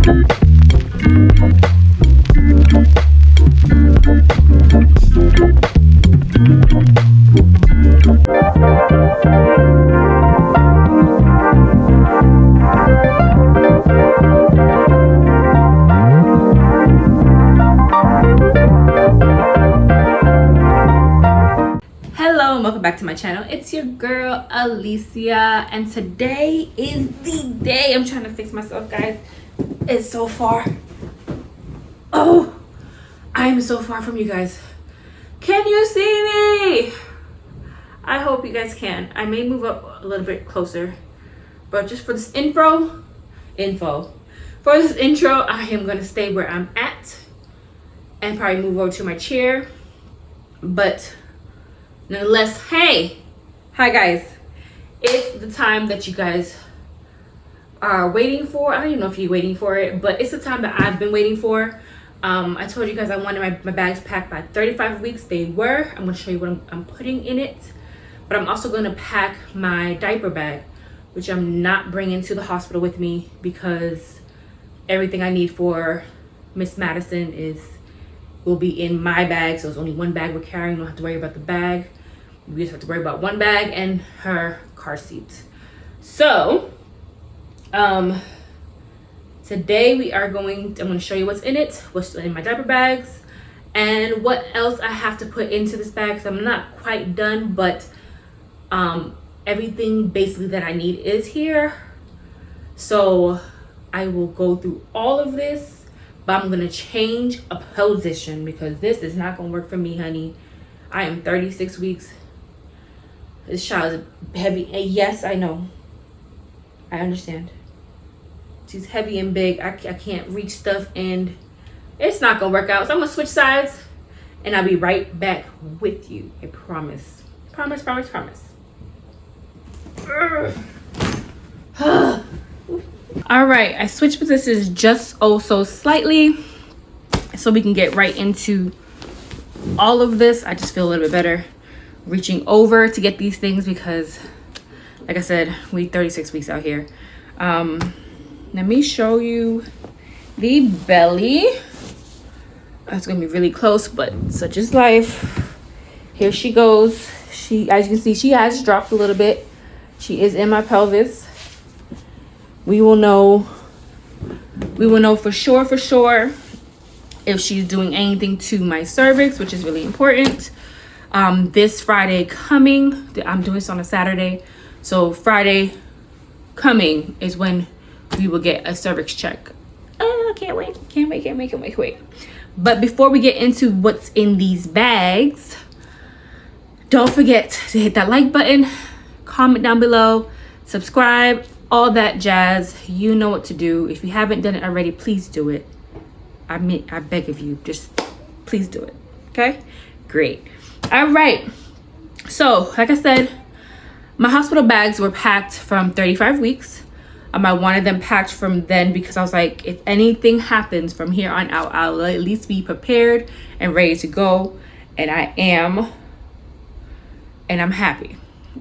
Hello and welcome back to my channel. It's your girl Alicia, and today is the day. I'm trying to fix myself, guys. It's so far. Oh, I am so far from you guys. Can you see me? I hope you guys can. I may move up a little bit closer, but just for this info for this intro, I am gonna stay where I'm at and probably move over to my chair. But nonetheless, hi guys, it's the time that you guys are waiting for. I don't even know if you're waiting for it, but it's the time that I've been waiting for. I told you guys I wanted my bags packed by 35 weeks. They were. I'm going to show you what I'm putting in it, but I'm also going to pack my diaper bag, which I'm not bringing to the hospital with me because everything I need for Miss Madison will be in my bag. So it's only one bag we're carrying. Don't have to worry about the bag. We just have to worry about one bag and her car seat. So today I'm going to show you what's in it, what's in my diaper bags, and what else I have to put into this bag. So I'm not quite done, but everything basically that I need is here. So I will go through all of this, but I'm gonna change a position because this is not gonna work for me, honey. I am 36 weeks. This child is heavy. And yes, I know. I understand. She's heavy and big. I can't reach stuff, and it's not gonna work out. So I'm gonna switch sides, and I'll be right back with you. I promise. Promise, promise, promise. All right, I switched positions just so slightly so we can get right into all of this. I just feel a little bit better reaching over to get these things because, like I said, we 36 weeks out here. Let me show you the belly. That's gonna be really close, but such is life. Here she goes. She, as you can see, she has dropped a little bit. She is in my pelvis. We will know for sure if she's doing anything to my cervix, which is really important. This Friday coming, I'm doing this on a Saturday, so Friday coming is when we will get a cervix check. Oh, can't wait. But before we get into what's in these bags, don't forget to hit that like button, comment down below, subscribe, all that jazz. You know what to do. If you haven't done it already, please do it. I beg of you, just please do it. Okay, great. All right, so like I said, my hospital bags were packed from 35 weeks. I wanted them packed from then because I was like, if anything happens from here on out, I'll at least be prepared and ready to go. And I am, and I'm happy.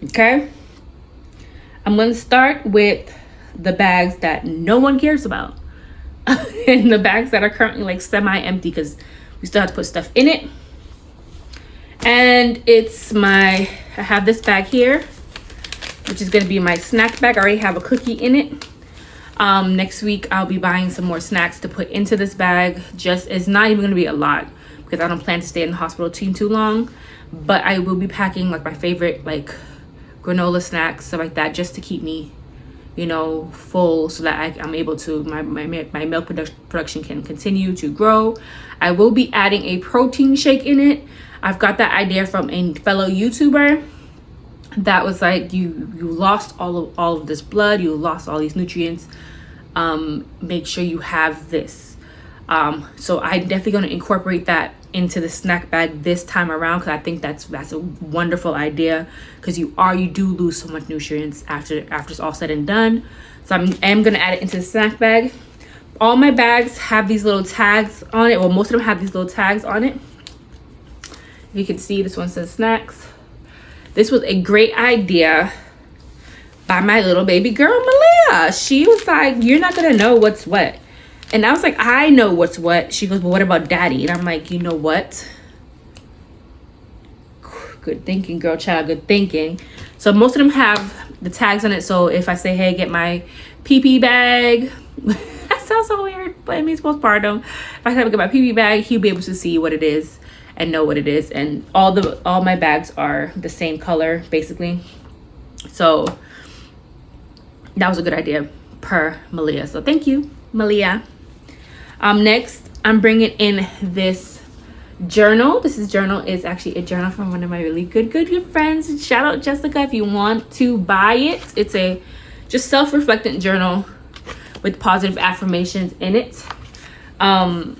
Okay, I'm gonna start with the bags that no one cares about and the bags that are currently like semi-empty because we still have to put stuff in it. And I have this bag here, which is going to be my snack bag. I already have a cookie in it. Next week I'll be buying some more snacks to put into this bag. It's not even going to be a lot because I don't plan to stay in the hospital too long, but I will be packing like my favorite like granola snacks, stuff like that, just to keep me, you know, full, so that I'm able to, my milk production can continue to grow. I will be adding a protein shake in it. I've got that idea from a fellow YouTuber that was like, you lost all of this blood, you lost all these nutrients, make sure you have this. So I'm definitely going to incorporate that into the snack bag this time around because I think that's a wonderful idea, because you do lose so much nutrients after it's all said and done. So I am going to add it into the snack bag. All my bags have these little tags on it. Well, most of them have these little tags on it. You can see this one says snacks. This was a great idea by my little baby girl, Malia. She was like, you're not gonna know what's what. And I was like, I know what's what. She goes, well, what about daddy? And I'm like, you know what? Good thinking, girl child, good thinking. So most of them have the tags on it. So if I say, hey, get my pee-pee bag, that sounds so weird, but it means postpartum. If I have to get my pee-pee bag, he'll be able to see what it is and know what it is. And all my bags are the same color, basically. So that was a good idea per Malia. So thank you, Malia. Next, I'm bringing in this journal. This journal is actually a journal from one of my really good friends. Shout out Jessica if you want to buy it. It's a just self-reflectant journal with positive affirmations in it. Journaling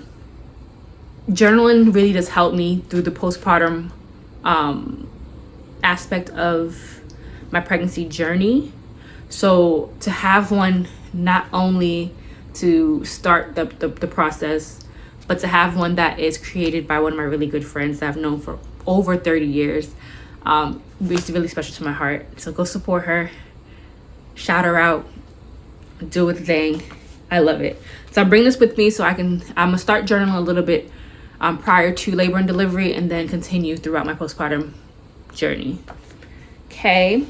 really does help me through the postpartum aspect of my pregnancy journey. So to have one, not only to start the process, but to have one that is created by one of my really good friends that I've known for over 30 years, it's really special to my heart. So go support her, shout her out, do a thing. I love it. So I bring this with me so I'm gonna start journaling a little bit prior to labor and delivery, and then continue throughout my postpartum journey. Okay.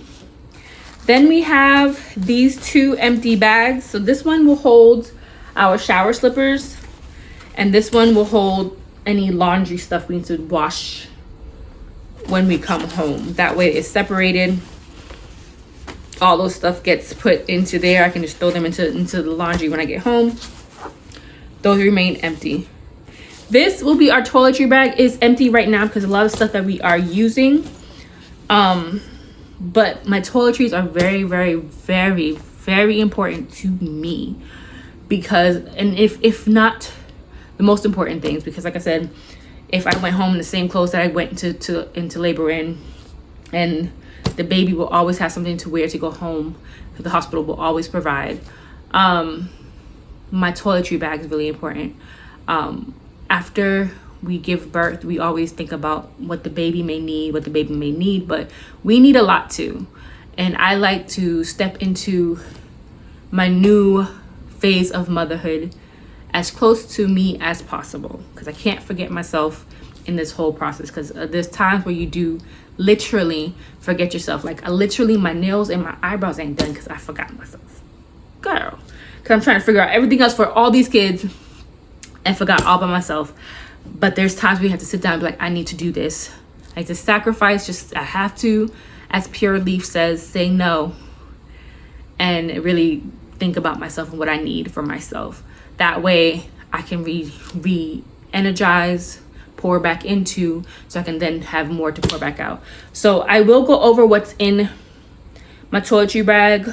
Then we have these two empty bags. So this one will hold our shower slippers, and this one will hold any laundry stuff we need to wash when we come home. That way it's separated. All those stuff gets put into there. I can just throw them into the laundry when I get home. Those remain empty. This will be our toiletry bag. It's empty right now because a lot of stuff that we are using. But my toiletries are very, very, very, very important to me, because, and if not the most important things, because like I said, if I went home in the same clothes that I went into labor in, and the baby will always have something to wear to go home, the hospital will always provide. My toiletry bag is really important. After we give birth, we always think about what the baby may need, but we need a lot too. And I like to step into my new phase of motherhood as close to me as possible, because I can't forget myself in this whole process, because there's times where you do literally forget yourself. Like literally my nails and my eyebrows ain't done because I forgot myself, girl, because I'm trying to figure out everything else for all these kids and forgot all by myself. But there's times we have to sit down and be like, I need to do this. I have to sacrifice, I have to, as Pure Leaf says, say no, and really think about myself and what I need for myself. That way I can re-energize, pour back into, so I can then have more to pour back out. So I will go over what's in my toiletry bag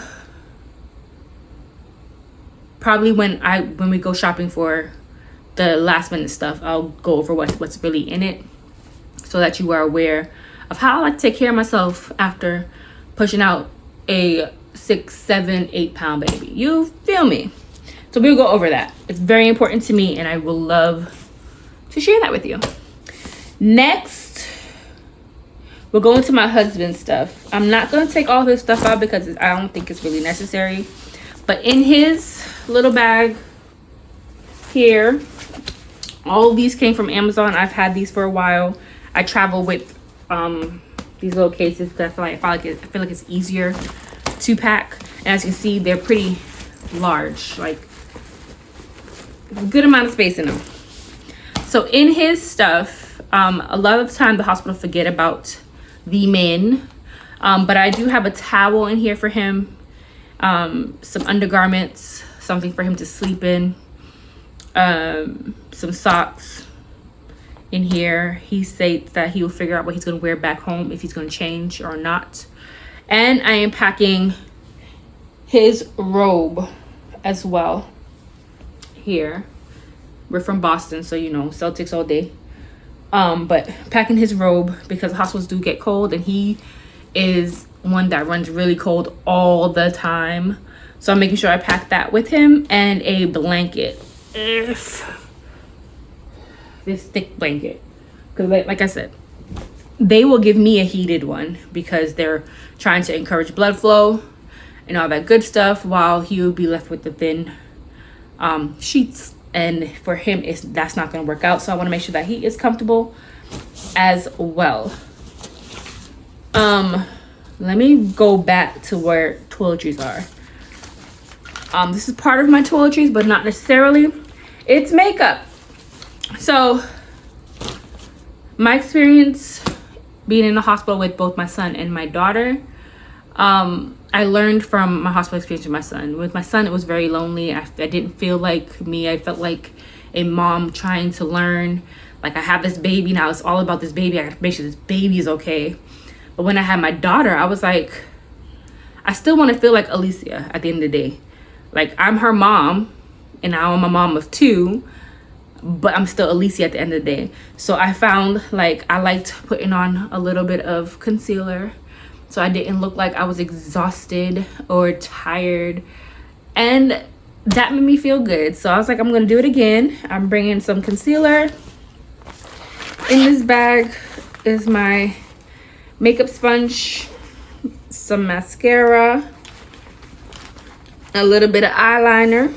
probably when we go shopping for the last minute stuff. I'll go over what's really in it, so that you are aware of how I like to take care of myself after pushing out a 6, 7, 8 pound baby. You feel me? So we'll go over that. It's very important to me, and I will love to share that with you. Next, we'll go into my husband's stuff. I'm not going to take all his stuff out because I don't think it's really necessary. But in his little bag here, all of these came from Amazon. I've had these for a while. I travel with these little cases because I feel like it's easier to pack. And as you can see, they're pretty large, like a good amount of space in them. So in his stuff, a lot of the time the hospital forget about the men, but I do have a towel in here for him, some undergarments, something for him to sleep in, some socks in here. He states that he will figure out what he's going to wear back home, if he's going to change or not. And I am packing his robe as well here. We're from Boston, so you know, Celtics all day. But packing his robe because hospitals do get cold, and he is one that runs really cold all the time. So I'm making sure I pack that with him, and a blanket. This thick blanket, because like I said, they will give me a heated one because they're trying to encourage blood flow and all that good stuff, while he will be left with the thin sheets. and for him that's not going to work out. So I want to make sure that he is comfortable as well. Let me go back to where toiletries are. This is part of my toiletries, but not necessarily. It's makeup. So my experience being in the hospital with both my son and my daughter, I learned from my hospital experience with my son. With my son, it was very lonely. I didn't feel like me. I felt like a mom trying to learn. Like, I have this baby now. It's all about this baby. I have to make sure this baby is okay. But when I had my daughter, I was like, I still want to feel like Alicia at the end of the day. Like, I'm her mom, and now I'm a mom of 2, but I'm still Alicia at the end of the day. So I found, like, I liked putting on a little bit of concealer so I didn't look like I was exhausted or tired. And that made me feel good. So I was like, I'm going to do it again. I'm bringing some concealer. In this bag is my makeup sponge, some mascara, a little bit of eyeliner,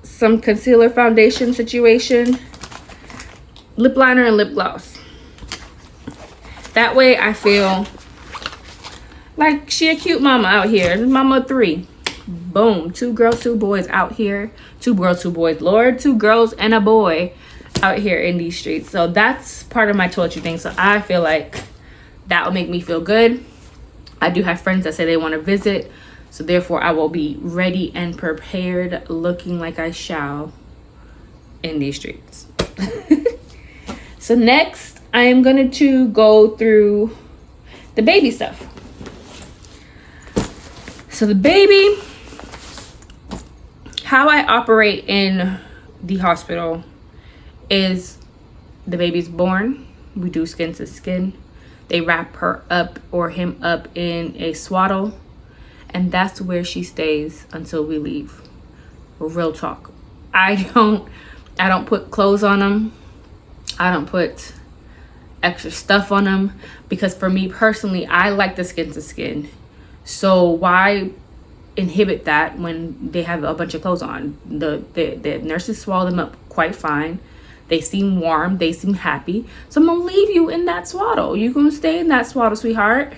some concealer foundation situation, lip liner, and lip gloss. That way I feel like she a cute mama out here. Mama 3. Boom. 2 girls, 2 boys out here. 2 girls, 2 boys. Lord, 2 girls and a boy out here in these streets. So that's part of my toiletry thing. So I feel like that will make me feel good. I do have friends that say they want to visit. So therefore I will be ready and prepared, looking like I shall in these streets. So next I am going to go through the baby stuff. So the baby, how I operate in the hospital is the baby's born. We do skin to skin. They wrap her up or him up in a swaddle, and that's where she stays until we leave. Real talk. I don't put clothes on them. I don't put extra stuff on them, because for me personally, I like the skin to skin. So why inhibit that when they have a bunch of clothes on? The nurses swallow them up quite fine. They seem warm. They seem happy. So I'm going to leave you in that swaddle. You're going to stay in that swaddle, sweetheart,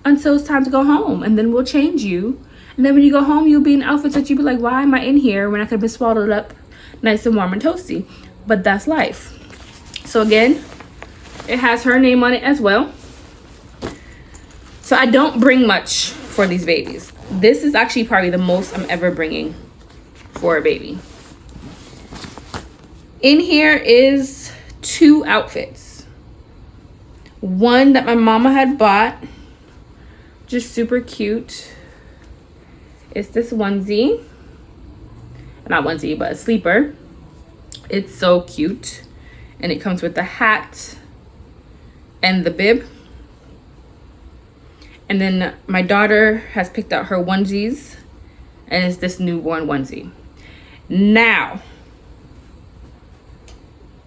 until it's time to go home. And then we'll change you. And then when you go home, you'll be in outfits that you'll be like, why am I in here when I could have been swaddled up nice and warm and toasty? But that's life. So again, it has her name on it as well. So I don't bring much for these babies. This is actually probably the most I'm ever bringing for a baby. In here is 2 outfits. One that my mama had bought, just super cute. It's this onesie. Not onesie, but a sleeper. It's so cute. And it comes with the hat and the bib. And then my daughter has picked out her onesies, and it's this newborn onesie. Now,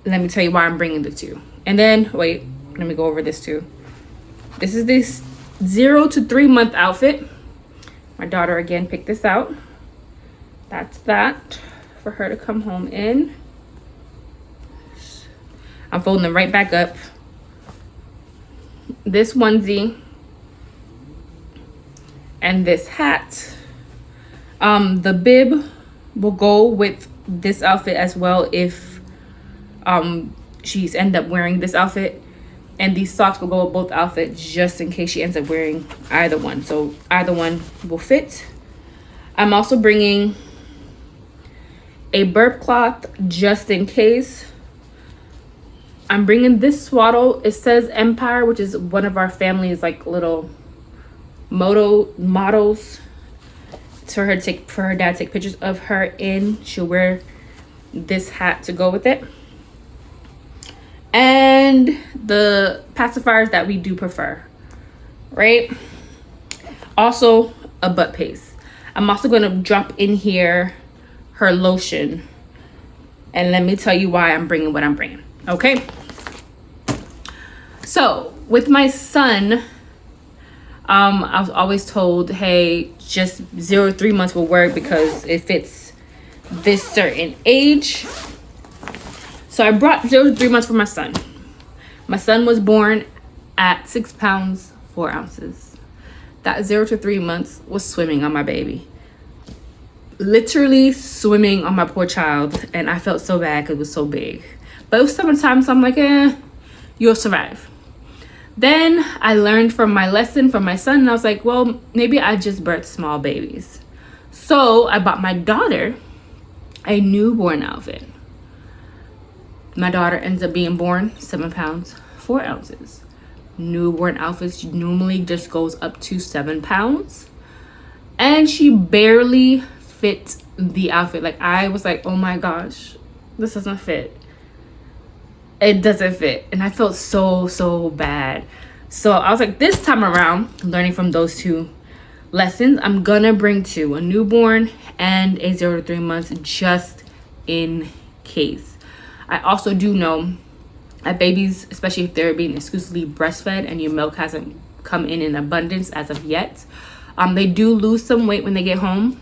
let me tell you why I'm bringing the 2. And then, wait, let me go over this too. This is this 0 to 3 month outfit. My daughter again picked this out. That's that for her to come home in. I'm folding them right back up. This onesie and this hat. The bib will go with this outfit as well if she's end up wearing this outfit, and these socks will go with both outfits just in case she ends up wearing either one. So either one will fit. I'm also bringing a burp cloth just in case. I'm bringing this swaddle. It says Empire, which is one of our family's like little models, for her dad to take pictures of her in. She'll wear this hat to go with it, and the pacifiers that we do prefer, right? Also a butt paste. I'm also going to drop in here her lotion, and let me tell you why I'm bringing what I'm bringing. Okay, so with my son, I was always told, hey, just 0 to 3 months will work because it fits this certain age. So I brought 0 to 3 months for my son. My son was born at 6 pounds 4 ounces. That 0 to 3 months was swimming on my baby. Literally swimming on my poor child, and I felt so bad because it was so big. But it was summertime, so I'm like, you'll survive. Then I learned from my lesson from my son, and I was like, well, maybe I just birthed small babies. So I bought my daughter a newborn outfit. My daughter ends up being born 7 pounds 4 ounces. Newborn outfits normally just goes up to 7 pounds, and she barely fit the outfit. Like, I was like, oh my gosh, this doesn't fit. It doesn't fit. And I felt so bad. So I was like, this time around, learning from those 2 lessons, I'm gonna bring 2, a newborn and a 0 to 3 months, just in case. I also do know that babies, especially if they're being exclusively breastfed and your milk hasn't come in abundance as of yet, they do lose some weight when they get home.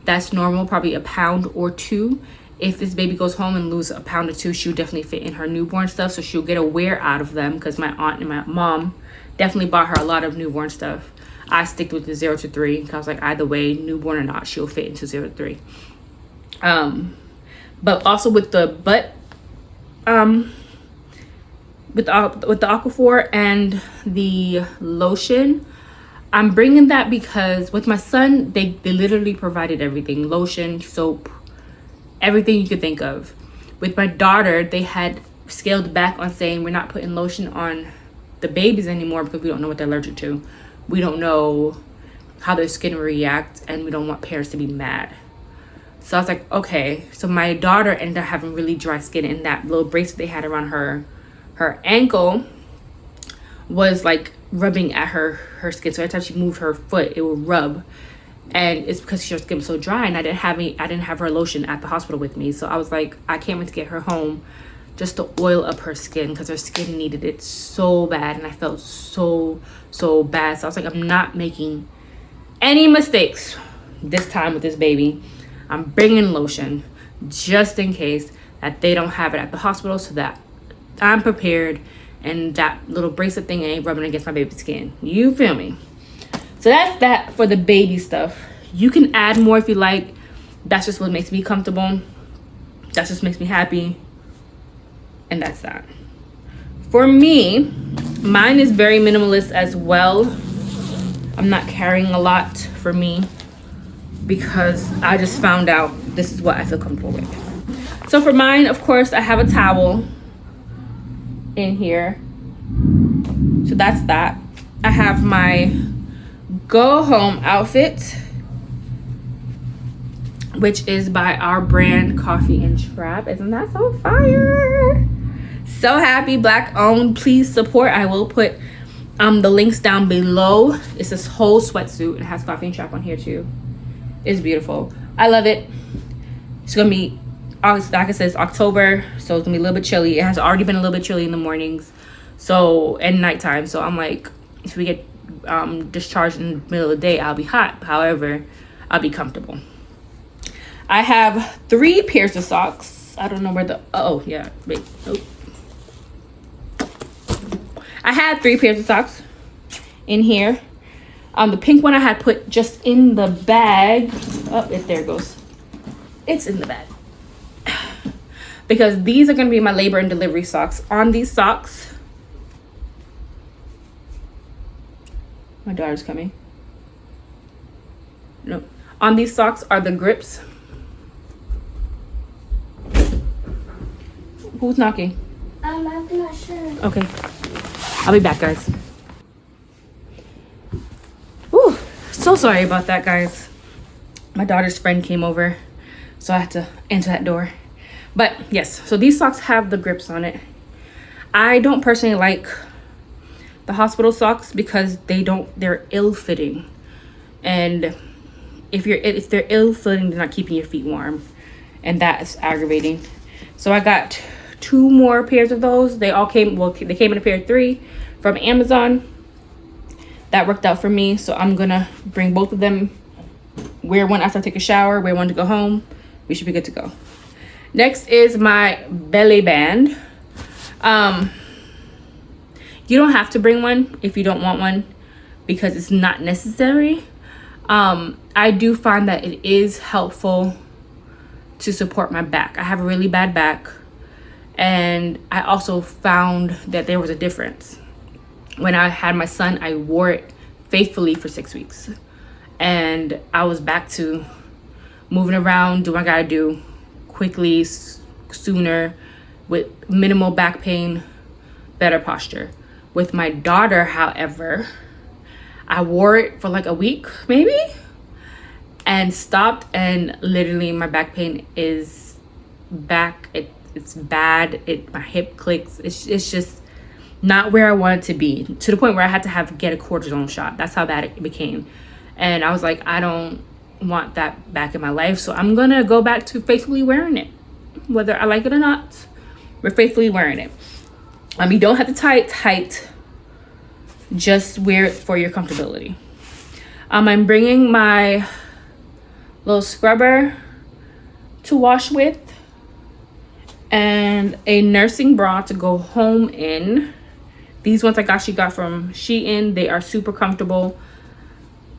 That's normal, probably a pound or 2. If this baby goes home and loses a pound or 2, she'll definitely fit in her newborn stuff. So she'll get a wear out of them, because my aunt and my mom definitely bought her a lot of newborn stuff. I stick with the 0 to 3 because I was like, either way, newborn or not, she'll fit into 0 to 3. But also with the butt, with the Aquaphor and the lotion, I'm bringing that because with my son, they literally provided everything: lotion, soap, everything you could think of. With my daughter, they had scaled back on saying we're not putting lotion on the babies anymore because we don't know what they're allergic to. We don't know how their skin will react, and we don't want parents to be mad. So I was like, okay. So my daughter ended up having really dry skin, and that little bracelet they had around her ankle was like rubbing at her skin. So every time she moved her foot, it would rub. And it's because her skin was so dry, and I didn't have her lotion at the hospital with me. So I was like, I can't wait to get her home just to oil up her skin, because her skin needed it so bad, and I felt so bad. So I was like, I'm not making any mistakes this time with this baby. I'm bringing lotion just in case that they don't have it at the hospital, so that I'm prepared and that little bracelet thing ain't rubbing against my baby's skin. You feel me? So that's that for the baby stuff. You can add more if you like. That's just what makes me comfortable. That just makes me happy. And that's that. For me, mine is very minimalist as well. I'm not carrying a lot for me because I just found out this is what I feel comfortable with. So for mine, of course, I have a towel in here. So that's that. I have my go home outfit, which is by our brand Coffee and Trap. Isn't that so fire? So happy, Black owned. Please support. I will put the links down below. It's this whole sweatsuit. It has Coffee and Trap on here too. It's beautiful. I love it. It's gonna be August, like I said, it's October, so it's gonna be a little bit chilly. It has already been a little bit chilly in the mornings, so, and nighttime. So I'm like, if we get discharged in the middle of the day, I'll be hot. However, I'll be comfortable. I have 3 pairs of socks. I don't know where the, oh yeah, wait, nope. I had 3 pairs of socks in here. The pink one I had put just in the bag. Oh, there it goes. It's in the bag. Because these are going to be my labor and delivery socks. On these socks, my daughter's coming. No. On these socks are the grips. Who's knocking? I'm not sure. Okay. I'll be back, guys. Whew. So sorry about that, guys. My daughter's friend came over, so I had to answer that door. But yes, so these socks have the grips on it. I don't personally like the hospital socks because they're ill-fitting. And if they're ill-fitting, they're not keeping your feet warm. And that is aggravating. So I got 2 more pairs of those. They came in a pair of 3 from Amazon. That worked out for me. So I'm gonna bring both of them, wear one after I take a shower, wear one to go home, we should be good to go. Next is my belly band. You don't have to bring one if you don't want one, because it's not necessary. I do find that it is helpful to support my back. I have a really bad back, and I also found that there was a difference. When I had my son, I wore it faithfully for 6 weeks, and I was back to moving around, do what I gotta do quickly, sooner, with minimal back pain, better posture. With my daughter, however, I wore it for like a week maybe and stopped, and literally my back pain is back. It's bad. My hip clicks. It's just not where I want it to be, to the point where I had to get a cortisone shot. That's how bad it became. And I was like, I don't want that back in my life, so I'm gonna go back to faithfully wearing it, whether I like it or not. We're faithfully wearing it. You don't have to tie it tight, just wear it for your comfortability. I'm bringing my little scrubber to wash with, and a nursing bra to go home in. These ones she got from Shein. They are super comfortable.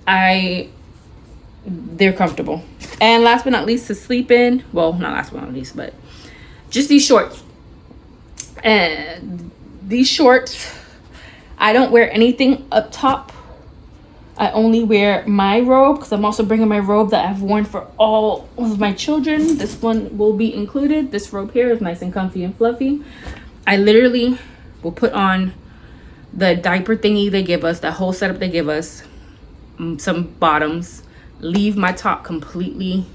They're comfortable. And last but not least, to sleep in. Well, not last but not least, but just these shorts. And these shorts, I don't wear anything up top. I only wear my robe, because I'm also bringing my robe that I've worn for all of my children. This one will be included. This robe here is nice and comfy and fluffy. I literally will put on the diaper thingy they give us, the whole setup they give us, some bottoms, leave my top completely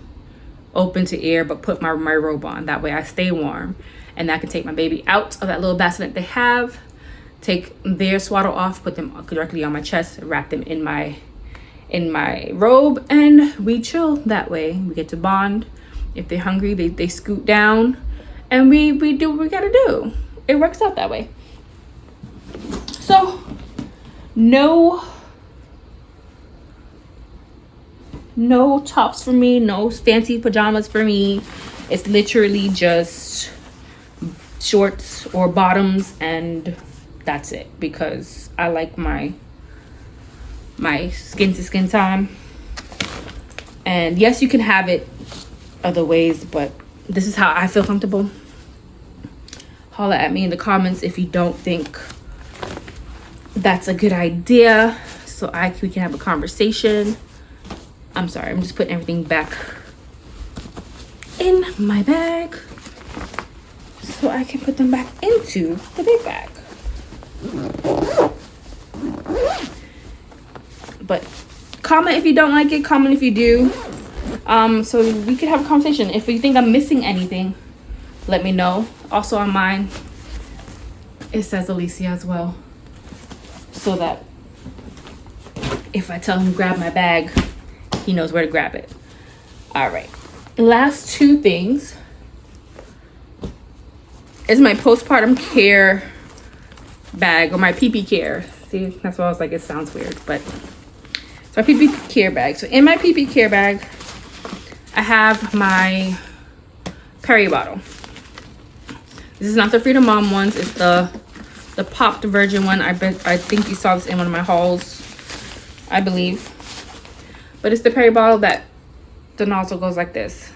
open to air, but put my robe on. That way I stay warm, and I can take my baby out of that little bassinet they have, take their swaddle off, put them directly on my chest, wrap them in my robe, and we chill that way. We get to bond. If they're hungry, they scoot down, and we do what we gotta do. It works out that way. So no tops for me, no fancy pajamas for me. It's literally just shorts or bottoms, and that's it, because I like my skin to skin time. And yes, you can have it other ways, but this is how I feel comfortable. Holla at me in the comments if you don't think that's a good idea, so we can have a conversation. I'm sorry, I'm just putting everything back in my bag so I can put them back into the big bag. But comment if you don't like it, comment if you do, so we could have a conversation. If you think I'm missing anything, let me know. Also on mine, it says Alicia as well, so that if I tell him grab my bag, he knows where to grab it. All right, last two things is my postpartum care bag, or my PP care. See, that's why I was like, it sounds weird, but it's my PP care bag. So in my PP care bag, I have my Perry bottle. This is not the Freedom Mom ones. It's the popped virgin one. I think you saw this in one of my hauls, I believe. But it's the Perry bottle that the nozzle goes like this.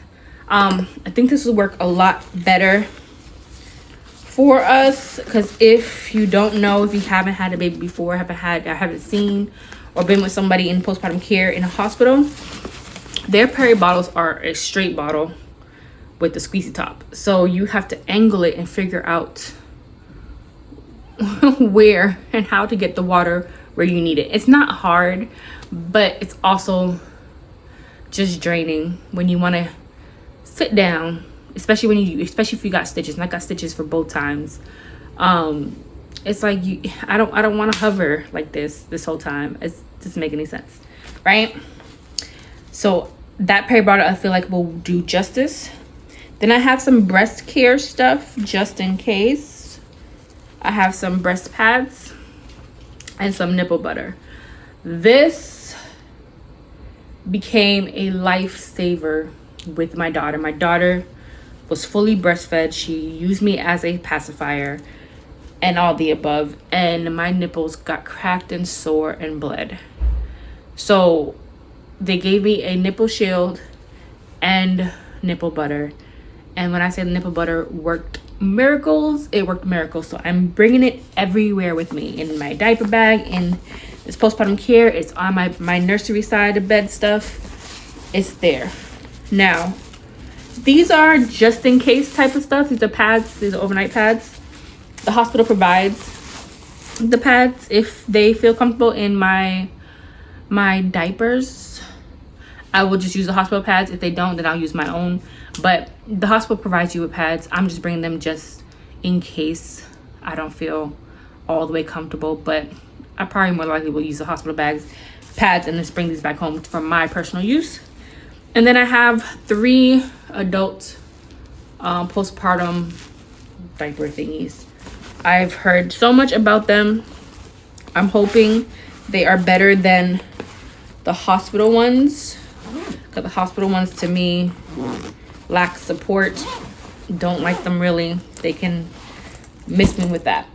I think this will work a lot better for us, because if you don't know, if you haven't had a baby before, haven't seen or been with somebody in postpartum care in a hospital, their Perry bottles are a straight bottle with the squeezy top, so you have to angle it and figure out where and how to get the water where you need it. It's not hard, but it's also just draining when you want to sit down, especially if you got stitches. And I got stitches for both times. It's like I don't want to hover like this whole time. It doesn't make any sense, right? So that Perry bottle I feel like will do justice. Then I have some breast care stuff just in case. I have some breast pads and some nipple butter. This became a lifesaver with my daughter. My daughter was fully breastfed. She used me as a pacifier and all the above, and my nipples got cracked and sore and bled. So they gave me a nipple shield and nipple butter, and when I say the nipple butter worked miracles, it worked miracles. So I'm bringing it everywhere with me, in my diaper bag, in this postpartum care. It's on my nursery side of bed stuff. It's there. Now, these are just in case type of stuff. These are pads. These are overnight pads. The hospital provides the pads if they feel comfortable in my diapers. I will just use the hospital pads. If they don't, then I'll use my own. But the hospital provides you with pads. I'm just bringing them just in case I don't feel all the way comfortable. But I probably more likely will use the hospital pads and just bring these back home for my personal use. And then I have 3 adult postpartum diaper thingies. I've heard so much about them. I'm hoping they are better than the hospital ones, because the hospital ones to me lack support. Don't like them really. They can miss me with that.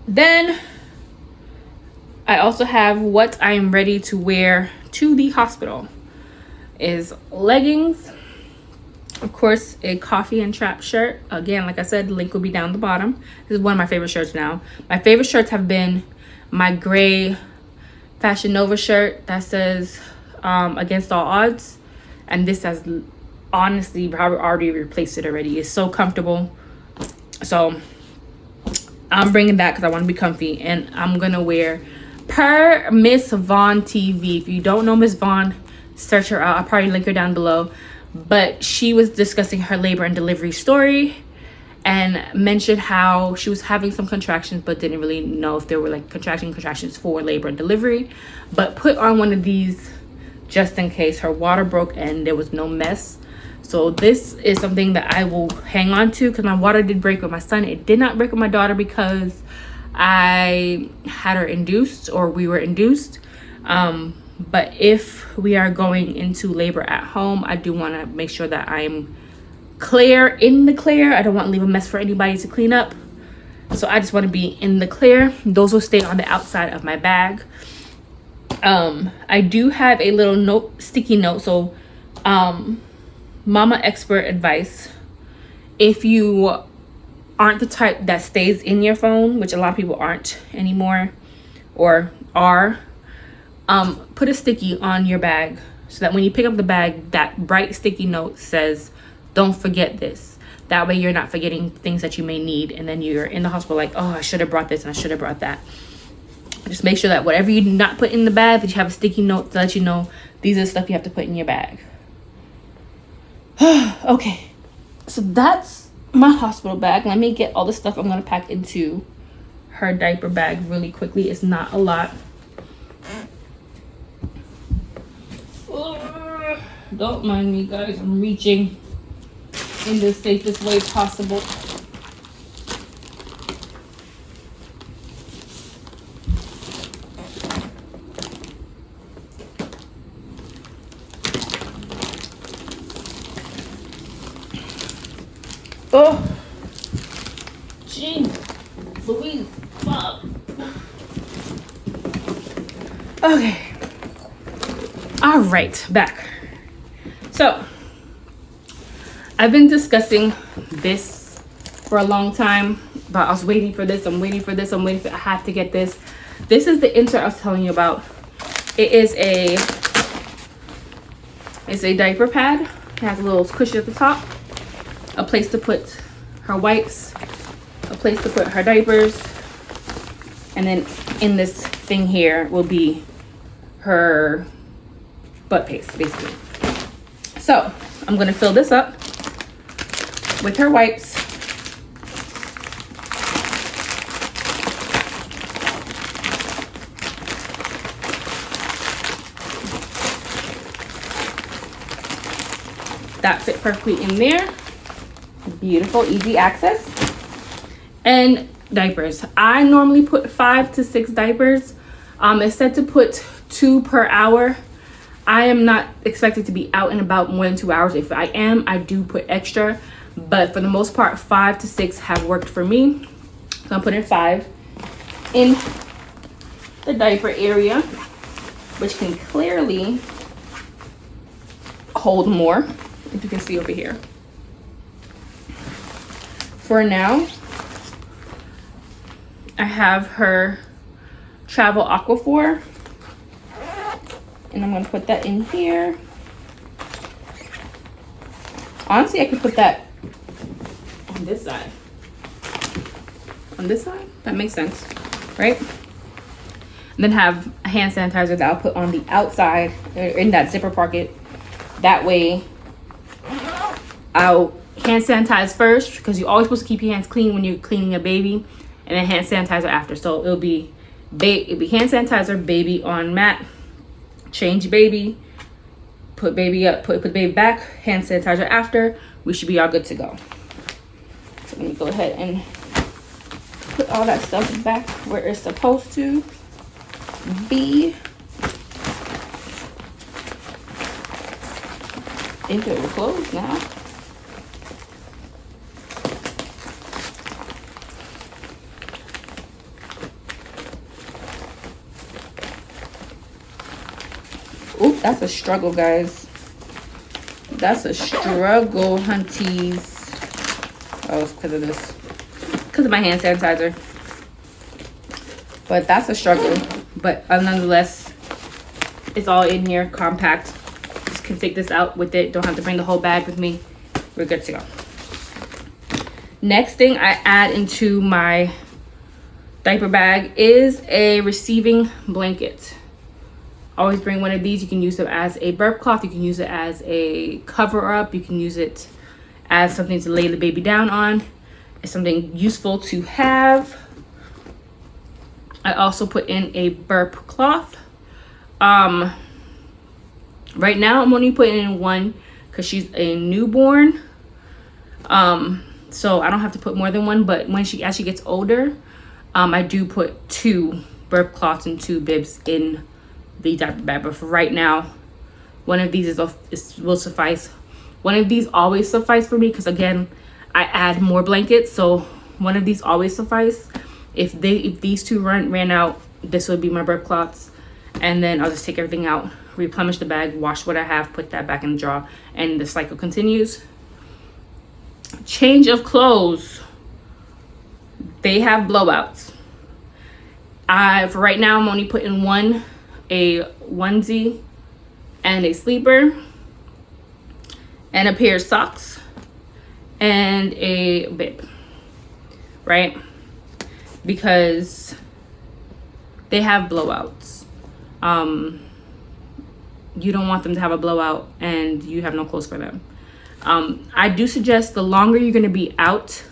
Then I also have what I am ready to wear to the hospital is leggings, of course, a coffee and trap shirt. Again, like I said, the link will be down the bottom. This is one of my favorite shirts now. My favorite shirts have been my gray Fashion Nova shirt that says against all odds, and this has honestly probably already replaced it already. It's so comfortable. So I'm bringing that because I want to be comfy, and I'm gonna wear per Miss Vaughn TV. If you don't know Miss Vaughn, search her out. I'll probably link her down below. But she was discussing her labor and delivery story and mentioned how she was having some contractions but didn't really know if there were like contractions for labor and delivery, but put on one of these just in case her water broke and there was no mess. So this is something that I will hang on to because my water did break with my son. It did not break with my daughter because I had her induced, or we were induced. But if we are going into labor at home, I do want to make sure that I'm clear in the clear. I don't want to leave a mess for anybody to clean up. So I just want to be in the clear. Those will stay on the outside of my bag. I do have a little sticky note. So mama expert advice. If you aren't the type that stays in your phone, which a lot of people aren't anymore or are, put a sticky on your bag so that when you pick up the bag, that bright sticky note says, "Don't forget this." That way you're not forgetting things that you may need, and then you're in the hospital like, "Oh, I should have brought this and I should have brought that." Just make sure that whatever you do not put in the bag, that you have a sticky note to let you know these are the stuff you have to put in your bag. Okay, so that's my hospital bag. Let me get all the stuff I'm gonna pack into her diaper bag really quickly. It's not a lot. Don't mind me, guys. I'm reaching in the safest way possible. Oh, jeez, Louise, fuck. Okay. All right, back. So, I've been discussing this for a long time, but I was waiting for this. I'm waiting for this. I have to get this. This is the insert I was telling you about. It's a diaper pad. It has a little cushion at the top, a place to put her wipes, a place to put her diapers, and then in this thing here will be her butt paste, basically. So I'm gonna fill this up with her wipes. That fit perfectly in there. Beautiful, easy access. And diapers. I normally put 5 to 6 diapers. It's said to put 2 per hour. I am not expected to be out and about more than 2 hours. If I am, I do put extra, but for the most part 5 to 6 have worked for me. So I'm putting 5 in the diaper area, which can clearly hold more, if you can see over here. For now, I have her Travel Aquaphor, and I'm gonna put that in here. Honestly, I could put that on this side. On this side? That makes sense, right? And then have a hand sanitizer that I'll put on the outside in that zipper pocket. That way, I'll hand sanitize first, because you're always supposed to keep your hands clean when you're cleaning a baby, and then hand sanitizer after. So it'll be hand sanitizer, baby on mat, change baby, put baby up, put baby back, hand sanitizer after. We should be all good to go. So let me go ahead and put all that stuff back where it's supposed to be. If it will close now. Oop, that's a struggle, guys. That's a struggle, hunties. Oh, it's because of this. Because of my hand sanitizer. But that's a struggle. But nonetheless, it's all in here, compact. Just can take this out with it. Don't have to bring the whole bag with me. We're good to go. Next thing I add into my diaper bag is a receiving blanket. Always bring one of these. You can use them as a burp cloth. You can use it as a cover up. You can use it as something to lay the baby down on. It's something useful to have. I also put in a burp cloth. Right now I'm only putting in one because she's a newborn. So I don't have to put more than one, but when as she gets older, I do put 2 burp cloths and 2 bibs in the diaper bag. But for right now, one of these will suffice. One of these always suffice for me, because again, I add more blankets, so one of these always suffice. If these 2 ran out, this would be my burp cloths, and then I'll just take everything out, replenish the bag, wash what I have, put that back in the drawer, and the cycle continues. Change of clothes. They have blowouts. For right now, I'm only putting a onesie and a sleeper and a pair of socks and a bib, right? Because they have blowouts. You don't want them to have a blowout and you have no clothes for them. I do suggest the longer you're going to be out,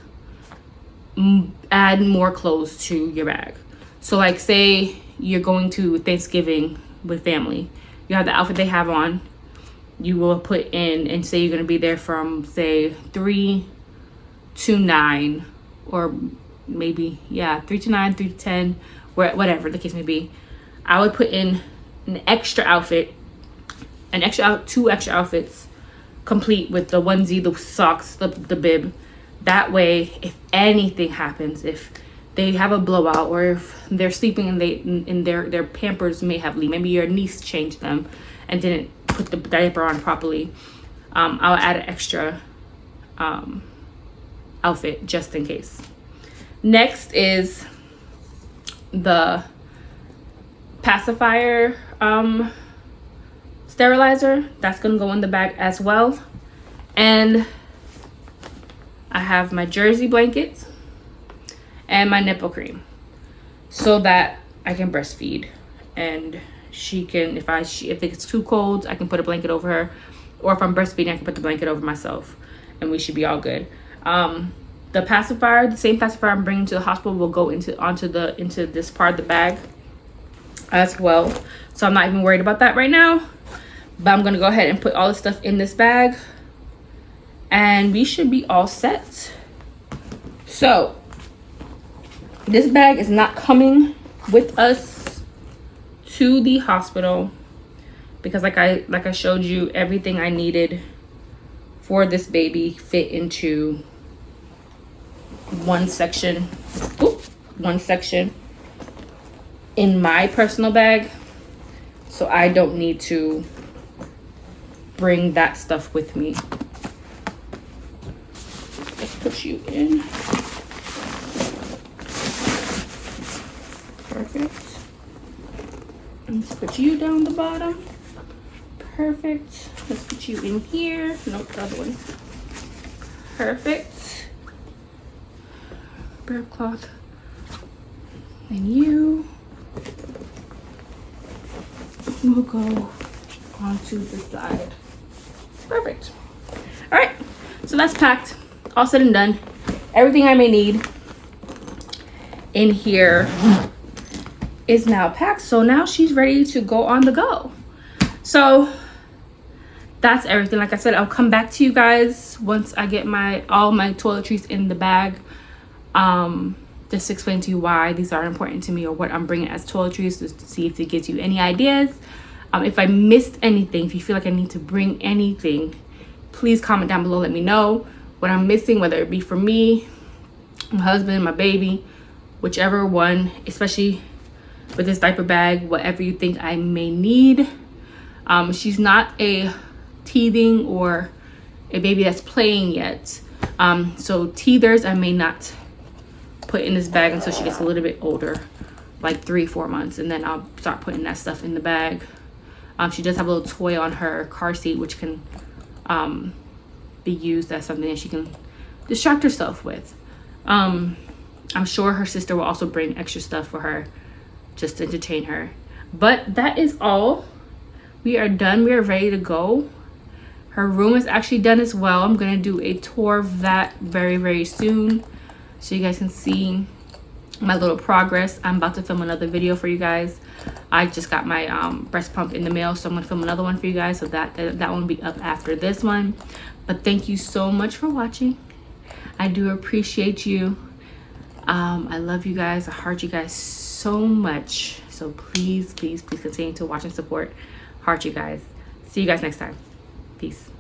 add more clothes to your bag. So like, say you're going to Thanksgiving with family, you have the outfit they have on, you will put in, and say you're going to be there from say 3 to 9, or maybe 3 to 9, 3 to 10, whatever the case may be. I would put in an extra outfit, 2 extra outfits, complete with the onesie, the socks, the bib. That way, if anything happens, if they have a blowout, or if they're sleeping and their Pampers may have leaked, maybe your niece changed them and didn't put the diaper on properly, I'll add an extra outfit just in case. Next is the pacifier sterilizer. That's gonna go in the bag as well. And I have my jersey blankets and my nipple cream, so that I can breastfeed, and she can, if it's too cold, I can put a blanket over her, or if I'm breastfeeding, I can put the blanket over myself, and we should be all good. The pacifier, the same pacifier I'm bringing to the hospital, will go into this part of the bag as well. So I'm not even worried about that right now, but I'm gonna go ahead and put all the stuff in this bag, and we should be all set. So this bag is not coming with us to the hospital because like I showed you, everything I needed for this baby fit into one section. One section in my personal bag, so I don't need to bring that stuff with me. Let's put you in. Perfect. Let's put you down the bottom. Perfect. Let's put you in here. Nope, the other one. Perfect. Bear cloth. And you will go onto the side. Perfect. All right, so that's packed, all said and done. Everything I may need in here is now packed, so now she's ready to go on the go. So that's everything. Like I said, I'll come back to you guys once I get all my toiletries in the bag, just to explain to you why these are important to me, or what I'm bringing as toiletries, just to see if it gives you any ideas. If I missed anything, if you feel like I need to bring anything, please comment down below. Let me know what I'm missing, whether it be for me, my husband, my baby, whichever one, especially with this diaper bag, whatever you think I may need. She's not a teething or a baby that's playing yet. So teethers I may not put in this bag until she gets a little bit older, like 3-4 months, and then I'll start putting that stuff in the bag. She does have a little toy on her car seat, which can be used as something that she can distract herself with. I'm sure her sister will also bring extra stuff for her just to entertain her. But that is all. We are done. We are ready to go. Her room is actually done as well. I'm gonna do a tour of that very, very soon, so you guys can see my little progress. I'm about to film another video for you guys. I just got my breast pump in the mail, so I'm gonna film another one for you guys, so that one will be up after this one. But thank you so much for watching. I do appreciate you. I love you guys. I heart you guys so much, so please, please, please continue to watch and support. Heart you guys. See you guys next time. Peace.